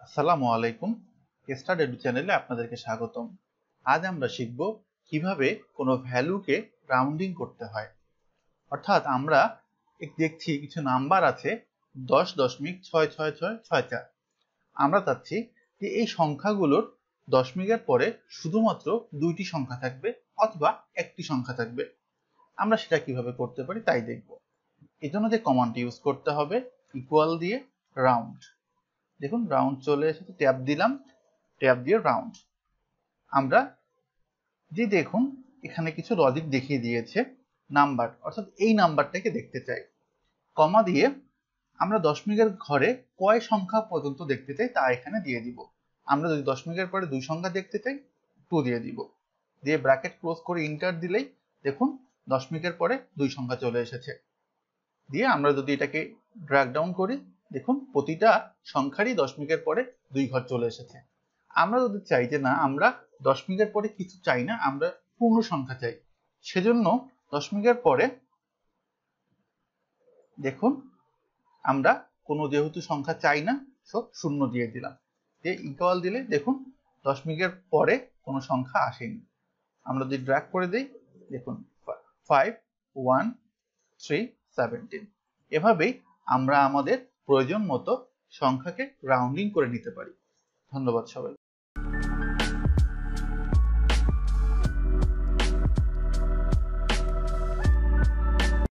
আসসালামু আলাইকুম। Start edu চ্যানেলে আপনাদেরকে স্বাগতম। আজ আমরা শিখব কিভাবে কোনো ভ্যালুকে রাউন্ডিং করতে হয়। অর্থাৎ আমরা দেখছি কিছু নাম্বার আছে 10.66664। আমরা চাচ্ছি যে এই সংখ্যাগুলোর দশমিকের পরে শুধুমাত্র দুইটি সংখ্যা থাকবে অথবা একটি সংখ্যা থাকবে। আমরা সেটা কিভাবে করতে পারি তাই দেখব। এই জন্য যে কমান্ড ইউজ করতে হবে ইকুয়াল দিয়ে রাউন্ড। দেখুন রাউন্ড চলে এসেছে, ট্যাব দিলাম, ট্যাব দিয়ে রাউন্ড। আমরা যে দেখুন এখানে কিছু লজিক দেখিয়ে দিয়েছে নাম্বার, অর্থাৎ এই নাম্বারটাকে দেখতে চাই। কমা দিয়ে আমরা দশমিকের ঘরে কয় সংখ্যা পর্যন্ত দেখতে চাই তা এখানে দিয়ে দিব। আমরা যদি দশমিকের পরে দুই সংখ্যা দেখতে চাই 2 দিয়ে দিব, দিয়ে ব্র্যাকেট ক্লোজ করে ইন্টার দিলেই দেখুন দশমিকের পরে দুই সংখ্যা চলে এসেছে। দিয়ে আমরা যদি এটাকে ড্র্যাগ ডাউন করি দেখুন প্রতিটা সংখ্যারই দশমিকের পরে দুই ঘর চলে এসেছে। আমরা যদি চাই যে না আমরা দশমিকের পরে কিছু চাই না, আমরা পূর্ণ সংখ্যা চাই, সেজন্য দশমিকের পরে দেখুন আমরা কোনো যেহেতু সংখ্যা চাই না সব শূন্য দিয়ে দিলাম, দিয়ে ইকুয়াল দিলে দেখুন দশমিকের পরে কোনো সংখ্যা আসেনি। আমরা যদি ড্র্যাগ করে দিই দেখুন 5 1 3 17। এভাবেই আমরা আমাদের প্রয়োজন মতো সংখ্যাকে রাউন্ডিং করে নিতে পারি। ধন্যবাদ সবাই।